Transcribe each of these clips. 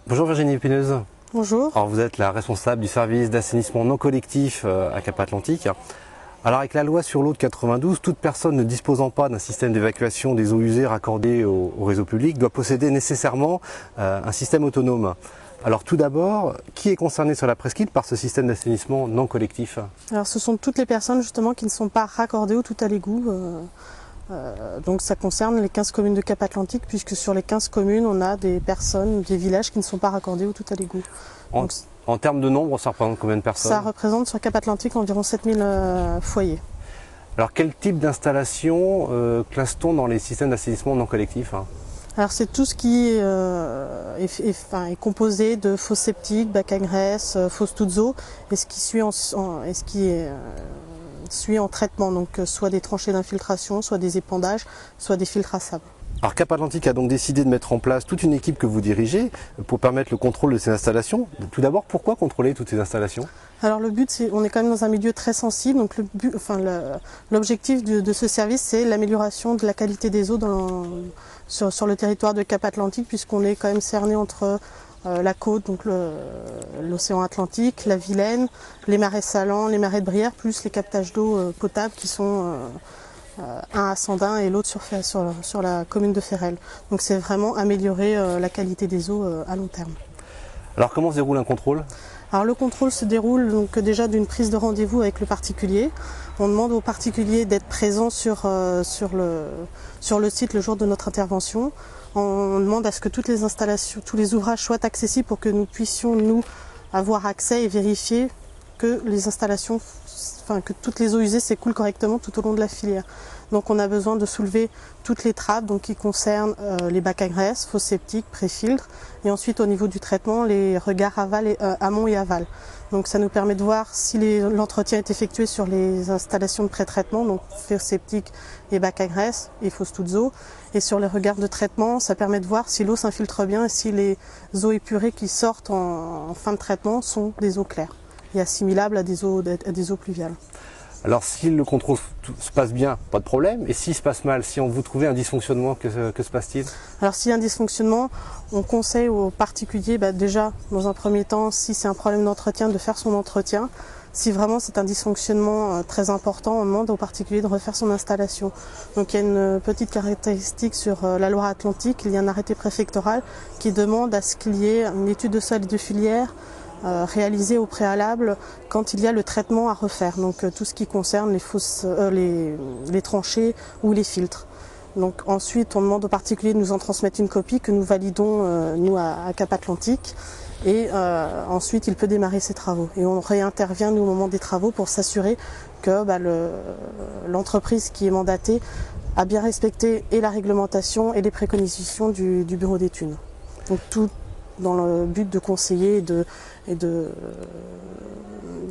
Bonjour Virginie Épineuse. Bonjour. Alors vous êtes la responsable du service d'assainissement non collectif à Cap Atlantique. Alors avec la loi sur l'eau de 92, toute personne ne disposant pas d'un système d'évacuation des eaux usées raccordé au réseau public doit posséder nécessairement un système autonome. Alors tout d'abord, qui est concerné sur la presqu'île par ce système d'assainissement non collectif? Alors ce sont toutes les personnes justement qui ne sont pas raccordées au tout à l'égout. Donc ça concerne les 15 communes de Cap Atlantique, puisque sur les 15 communes, on a des personnes, des villages qui ne sont pas raccordés au tout à l'égout. En termes de nombre, ça représente combien de personnes? Ça représente sur Cap Atlantique environ 7000 foyers. Alors quel type d'installation classe-t-on dans les systèmes d'assainissement non collectif? Alors c'est tout ce qui est composé de fosses septiques, bacs à graisse, fosses toutes eaux, et ce qui suit en traitement, donc soit des tranchées d'infiltration, soit des épandages, soit des filtres à sable. Alors Cap Atlantique a donc décidé de mettre en place toute une équipe que vous dirigez pour permettre le contrôle de ces installations. Tout d'abord, pourquoi contrôler toutes ces installations? Alors le but, on est quand même dans un milieu très sensible, donc l'objectif de ce service, c'est l'amélioration de la qualité des eaux sur le territoire de Cap Atlantique, puisqu'on est quand même cerné entre la côte, donc l'océan Atlantique, la Vilaine, les marais salants, les marais de Brière, plus les captages d'eau potable qui sont un à Sandin et l'autre sur la commune de Ferrel. Donc c'est vraiment améliorer la qualité des eaux à long terme. Alors comment se déroule un contrôle? Alors le contrôle se déroule donc déjà d'une prise de rendez-vous avec le particulier. On demande au particulier d'être présent sur le site le jour de notre intervention. On demande à ce que toutes les installations, tous les ouvrages soient accessibles pour que nous puissions nous avoir accès et vérifier que les installations, que toutes les eaux usées s'écoulent correctement tout au long de la filière. Donc on a besoin de soulever toutes les trappes donc, qui concernent les bacs à graisse, fosses septiques, pré-filtres, et ensuite au niveau du traitement, les regards amont et aval. Donc ça nous permet de voir si l'entretien est effectué sur les installations de pré-traitement, donc fosses septiques et bacs à graisse et fosses toutes eaux. Et sur les regards de traitement, ça permet de voir si l'eau s'infiltre bien et si les eaux épurées qui sortent en fin de traitement sont des eaux claires et assimilables à des eaux pluviales. Alors si le contrôle se passe bien, pas de problème. Et s'il se passe mal, si on vous trouvez un dysfonctionnement, que se passe-t-il? Alors s'il y a un dysfonctionnement, on conseille aux particuliers déjà, dans un premier temps, si c'est un problème d'entretien, de faire son entretien. Si vraiment c'est un dysfonctionnement très important, on demande aux particuliers de refaire son installation. Donc il y a une petite caractéristique sur la Loire-Atlantique, il y a un arrêté préfectoral qui demande à ce qu'il y ait une étude de sol et de filière réalisé au préalable quand il y a le traitement à refaire, donc tout ce qui concerne les tranchées ou les filtres. Donc ensuite on demande aux particuliers de nous en transmettre une copie que nous validons nous à Cap Atlantique, et ensuite il peut démarrer ses travaux et on réintervient nous au moment des travaux pour s'assurer que l'entreprise qui est mandatée a bien respecté et la réglementation et les préconisations du bureau d'études. Donc tout dans le but de conseiller et de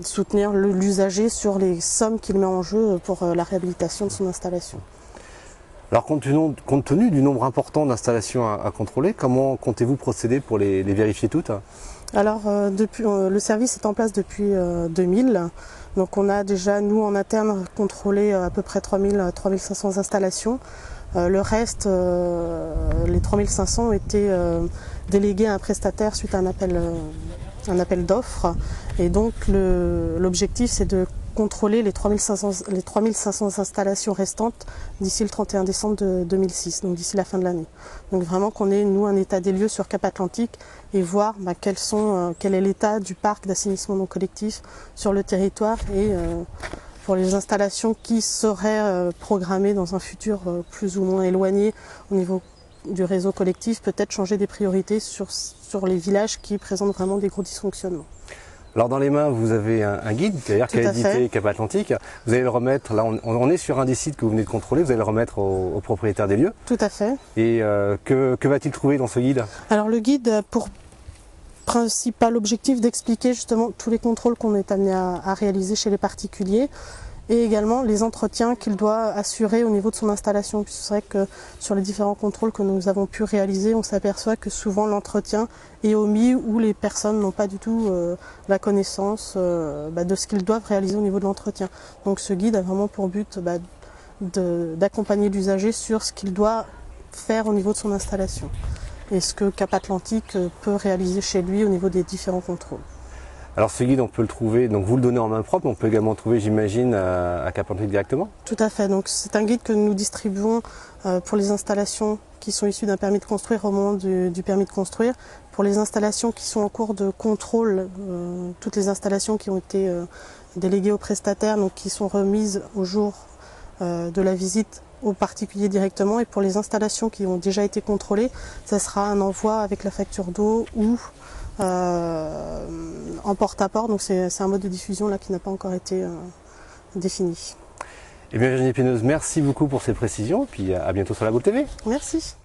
soutenir l'usager sur les sommes qu'il met en jeu pour la réhabilitation de son installation. Alors compte tenu du nombre important d'installations à contrôler, comment comptez-vous procéder pour les vérifier toutes? Alors le service est en place depuis 2000, donc on a déjà nous en interne contrôlé à peu près 3500 installations. Le reste, les 3500 ont été délégués à un prestataire suite à un appel d'offres. Et donc l'objectif c'est de contrôler les 3500 installations restantes d'ici le 31 décembre 2006, donc d'ici la fin de l'année. Donc vraiment qu'on ait nous un état des lieux sur Cap Atlantique et voir quel est l'état du parc d'assainissement non collectif sur le territoire, et pour les installations qui seraient programmées dans un futur plus ou moins éloigné au niveau du réseau collectif, peut-être changer des priorités sur les villages qui présentent vraiment des gros dysfonctionnements. Alors dans les mains, vous avez un guide d'ailleurs qui a édité Cap Atlantique. Vous allez le remettre, là on est sur un des sites que vous venez de contrôler, vous allez le remettre au propriétaire des lieux. Tout à fait. Et que va-t-il trouver dans ce guide? Alors le guide a pour principal objectif d'expliquer justement tous les contrôles qu'on est amené à réaliser chez les particuliers, et également les entretiens qu'il doit assurer au niveau de son installation. C'est vrai que sur les différents contrôles que nous avons pu réaliser, on s'aperçoit que souvent l'entretien est omis ou les personnes n'ont pas du tout la connaissance de ce qu'ils doivent réaliser au niveau de l'entretien. Donc ce guide a vraiment pour but d'accompagner l'usager sur ce qu'il doit faire au niveau de son installation. et ce que Cap Atlantique peut réaliser chez lui au niveau des différents contrôles. Alors ce guide, on peut le trouver, donc vous le donnez en main propre, mais on peut également le trouver, j'imagine, à Cap Atlantique directement? Tout à fait, donc c'est un guide que nous distribuons pour les installations qui sont issues d'un permis de construire au moment du permis de construire. Pour les installations qui sont en cours de contrôle, toutes les installations qui ont été déléguées aux prestataires, donc qui sont remises au jour de la visite aux particuliers directement. Et pour les installations qui ont déjà été contrôlées, ça sera un envoi avec la facture d'eau ou en porte-à-porte, donc c'est un mode de diffusion là qui n'a pas encore été défini. Eh bien Virginie Péneuse, merci beaucoup pour ces précisions, et puis à bientôt sur La Boule TV. Merci.